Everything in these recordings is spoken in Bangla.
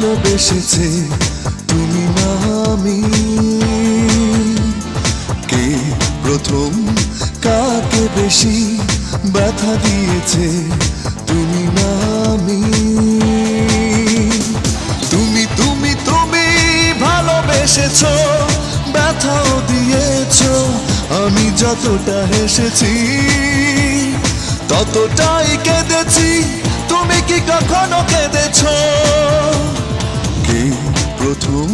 ভালোবেসেছে তুমি না আমি। কে প্রথম কাকে বেশি ব্যথা দিয়েছে তুমি না আমি। তুমি তুমি তুমি ভালোবেসেছো, ব্যথাও দিয়েছো। আমি যতটা হেসেছি ততটাই কেঁদেছি। তুমি কি কখনো কেঁদেছো? কে প্রথম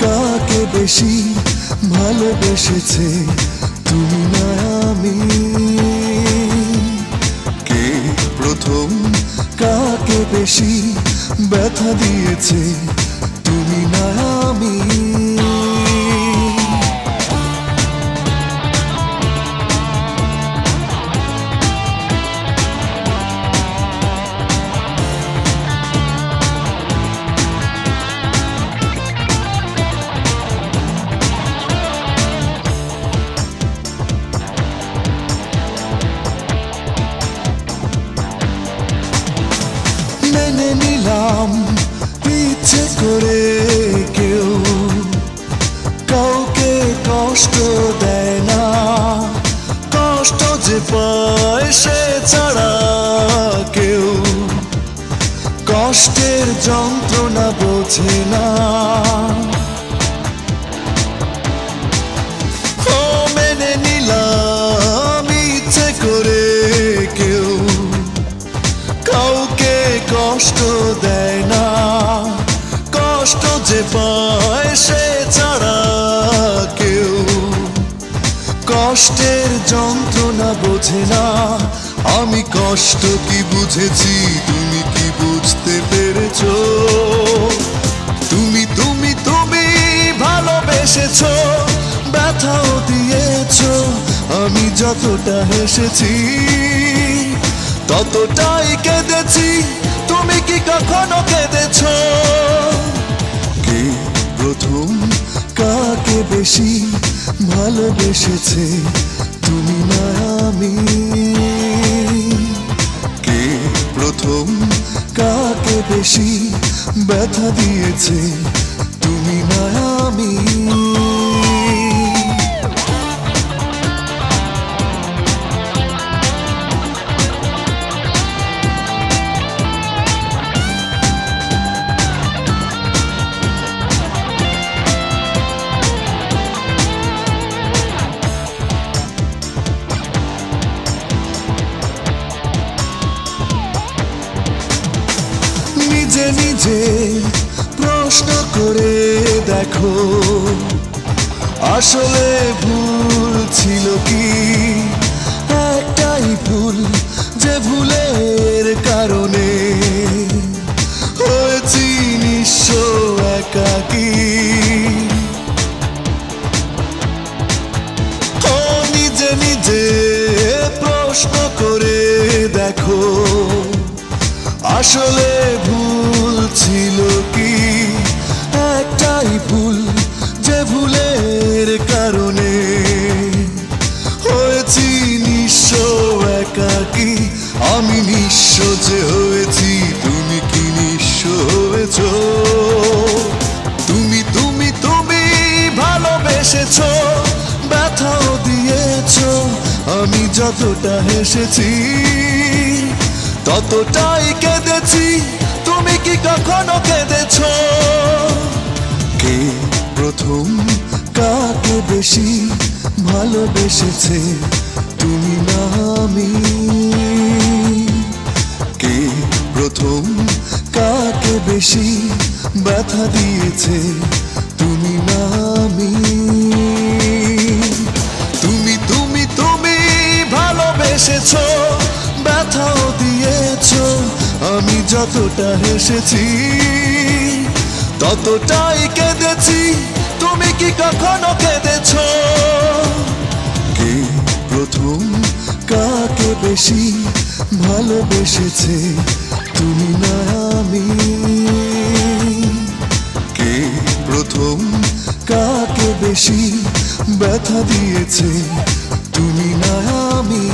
কাকে বেশি ভালোবেসেছে তুমি না আমি। কে প্রথম কাকে বেশি ব্যথা দিয়েছে তুমি না আমি। মেনে নিলাম ইচ্ছে করে কেউ কাউকে কষ্ট দেয় না। কষ্ট যে পায় সে ছাড়া কেউ কষ্টের যন্ত্রণা বোঝে না। ও মেনে নিলাম ইচ্ছে করে কেউ কাউকে কষ্ট দেয় না। কষ্ট যে পায় সে ছাড়া কেউ কষ্টের যন্ত্রণা বোঝে না। আমি কষ্ট কি বুঝেছি, তুমি কি বুঝতে পেরেছো? তুমি তুমি তুমি ভালোবেসেছো, ব্যথাও দিয়েছো। আমি যতটা হেসেছি ততটাই কেঁদেছি। তুমি কি কখনো কেঁদেছো? কে প্রথম কাকে বেশি ভালোবেসেছে তুমি না আমি। কে প্রথম কাকে বেশি ব্যথা দিয়েছে তুমি না আমি। নিজে নিজে প্রশ্ন করে দেখো, আসলে ভুল ছিল কি? একটাই ভুল, যে ভুলের কারণে হয়েছি নিঃস্ব একাকী। ও নিজে নিজে প্রশ্ন করে দেখো, আসলে ভুল ছিল কি? একটাই ভুল, যে ভুলের কারণে হয়েছি নিঃস্ব একাকী। আমি নিঃস্ব যে হয়েছি, তুমি কি নিঃস্ব হয়েছো? তুমি তুমি তুমি ভালোবেসেছো, ব্যথাও দিয়েছো। আমি যতটা হেসেছি ততটাই কেঁদেছি। তুমি কি কখনো কেঁদেছো? কে প্রথম কাকে বেশি ভালোবেসেছে তুমি না আমি। কে প্রথম কাকে বেশি ব্যথা দিয়েছে তুমি না আমি। তুমি তুমি তুমি ভালোবেসেছো, ব্যথাও দিয়েছো। আমি যতটা হেসেছি ততটাই কেঁদেছি। তুমি কি কখনো কেঁদেছো? কে প্রথম কাকে বেশি ভালোবেসেছে তুমি না আমি। কে প্রথম কাকে বেশি ব্যথা দিয়েছে তুমি না আমি।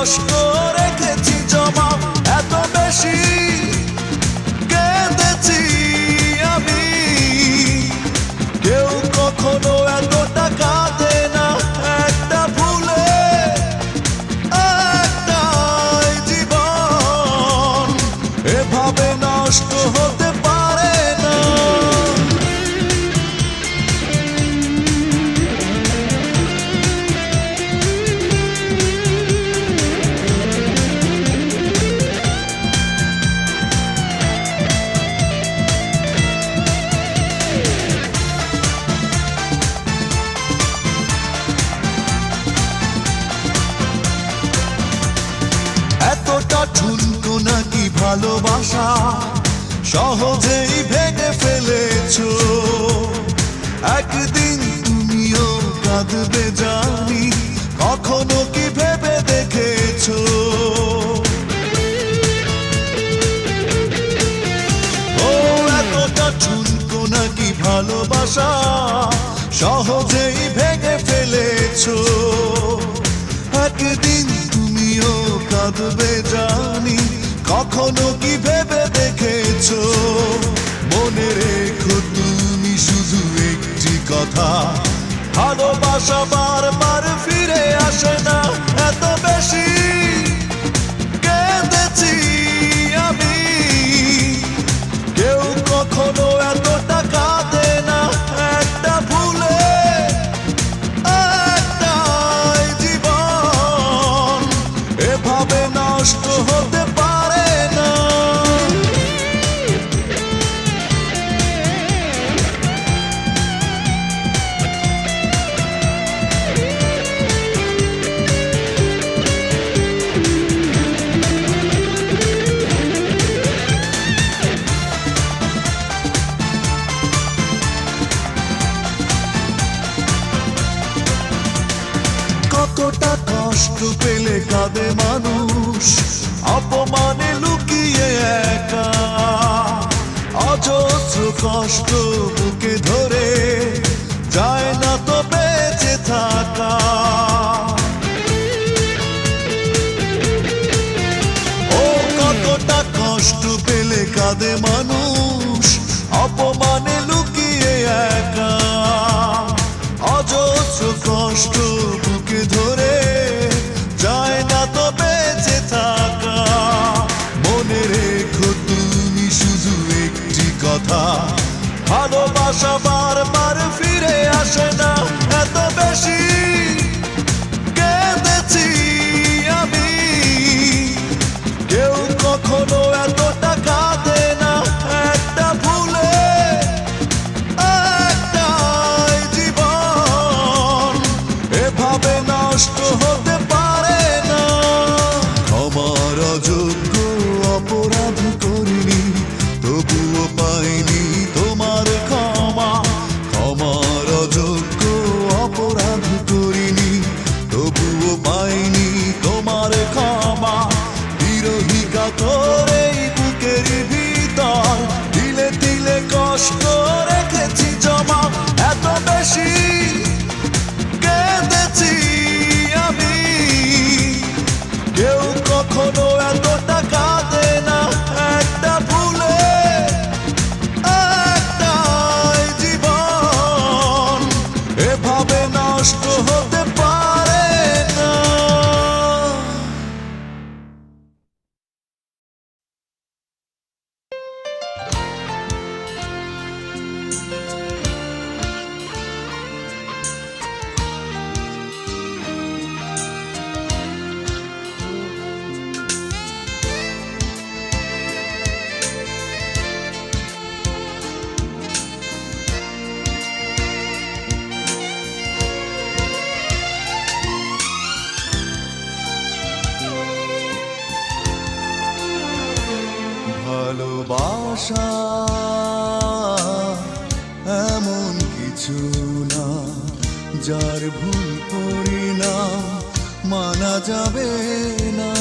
কষ্ট রেখেছি জমা, এত বেশি কেঁদেছি আমি। কেউ কখনো এতটা কাঁদে না একটা ভুলে, একটাই জীবন এভাবে নষ্ট হতে পারে না। এতটা ঠুনকো নাকি ভালোবাসা, সহজেই ভেঙে ফেলেছো। একদিন তুমিও কাঁদবে জানি, কখনো কি ভেবে দেখেছো? ও এতটা ঠুনকো নাকি ভালোবাসা, সহজেই ভেঙে ফেলেছো। একদিন তুমিও কাঁদবে জানি, কখনো কি ভেবে দেখেছো? মনে রেখো তুমি শুধু একটি কথা, ভালোবাসা বারবার ফিরে আসে না। এত বেশি কেঁদেছি আমি, কেউ কখনো এতটা কাঁদে না একটা ভুলে, একটাই জীবন এভাবে নষ্ট হতে পারে না। কতটা কষ্ট পেলে কাঁদে মানুষ, অপমানে লুকিয়ে একা। অজস্র কষ্ট বুকে ধরে, যায় না তো বেঁচে থাকা। ও কতটা কষ্ট পেলে কাঁদে মানুষ, অপমানে লুকিয়ে একা। অজস্র কষ্ট বুকে ধরে, যায় না তো বেঁচে থাকা। মনে রেখো তুমি শুধু একটি কথা, ভালোবাসা বারবার ফিরে আসে না। এত বেশি কেঁদেছি আমি, কেউ কখনো এতটা কাঁদে না একটা ভুলে, একটাই জীবন এভাবে নষ্ট হতে পারে না। ক্ষমার অযোগ্য অপরাধ করিনি, তবুও পাইনি তোমার ক্ষমা। ক্ষমার অযোগ্য অপরাধ করিনি, তবুও পাইনি তোমার ক্ষমা। বিরহী কাতর এই বুকের ভিতর, তিলে তিলে কষ্ট রেখেছি জমা, এত বেশি কেঁদেছি আমি। কেউ কখনো এতটা কাঁদে না একটা ভুলে, একটাই জীবন এভাবে নষ্ট হতে পারে না। ভালোবাসা এমন কিছু না, যার ভুল পরিণাম মানা যাবে না।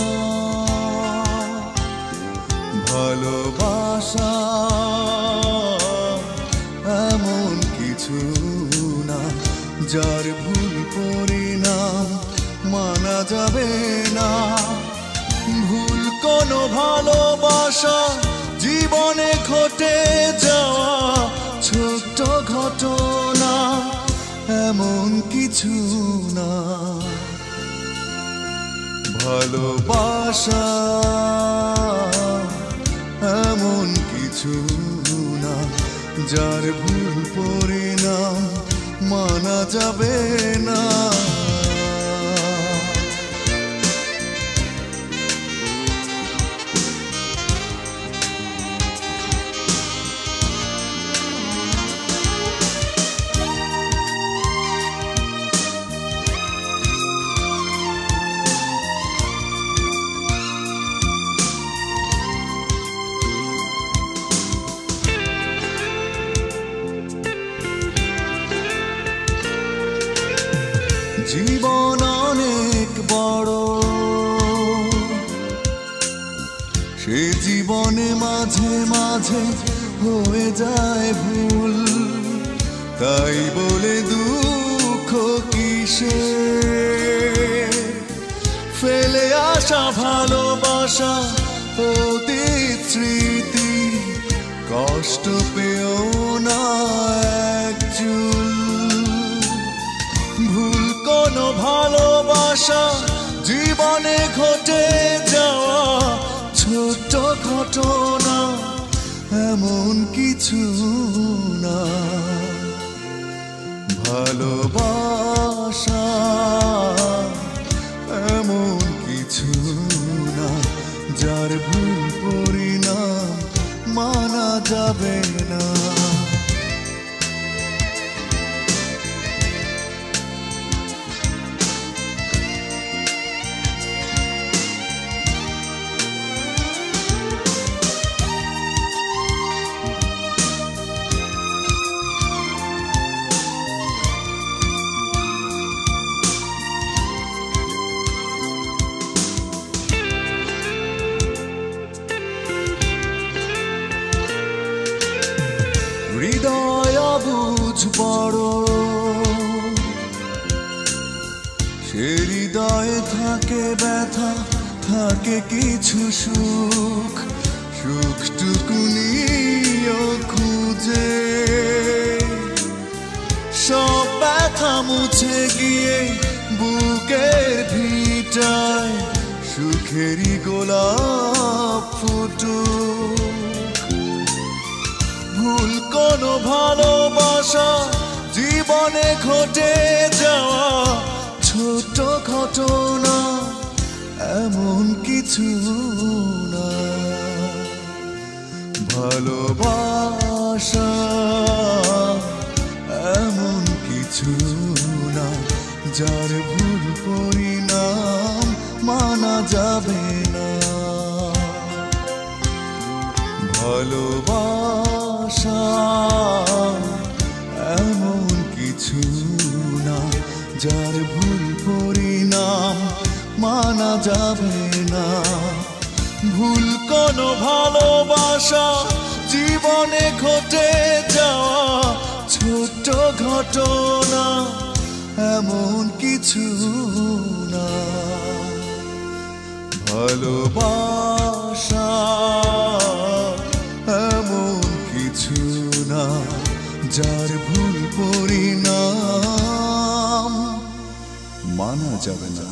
ভালোবাসা এমন কিছু না, যার ভুল পরিণাম মানা যাবে না। কিছু না। ভালোবাসা এমন কিছু না, যার ভুল পরিণাম মানা যাবে না। জীবন অনেক বড়, সে জীবনে মাঝে মাঝে হয়ে যায় ভুল, তাই বলে দুঃখ কিসে? ফেলে আসা ভালোবাসা অতীত স্মৃতি, কষ্ট পেও না এক চুল। ভুল কোনো ভালোবাসা জীবনে ঘটে যাওয়া ছোট্ট ঘটনা, এমন কিছু না। ভালোবাসা এমন কিছু না, যার ভুল পরিণাম মানা যাবে না। হৃদয় বুঝ বড়, সে হৃদয়ে থাকে ব্যথা, থাকে কিছু সুখ, সুখটুকুনিও খুঁজে। সব ব্যথা মুছে গিয়ে বুকের ভিটায় সুখেরই গোলাপ ফুটুক। ভুল কোনো ভালোবাসা জীবনে ঘটে যাওয়া ছোট ঘটনা, এমন কিছু না। ভালোবাসা এমন কিছু না, যার ভুল পরিণাম মানা যাবে না। ভালোবাসা এমন কিছু না, যার ভুল পরিণাম মানা যাবে না। ভুল কোনো ভালোবাসা জীবনে ঘটে যাওয়া ছোট্ট ঘটনা, এমন কিছু না। ভালোবাসা এমন কিছু না, যার ভুল পরিণাম মানা যাবে না।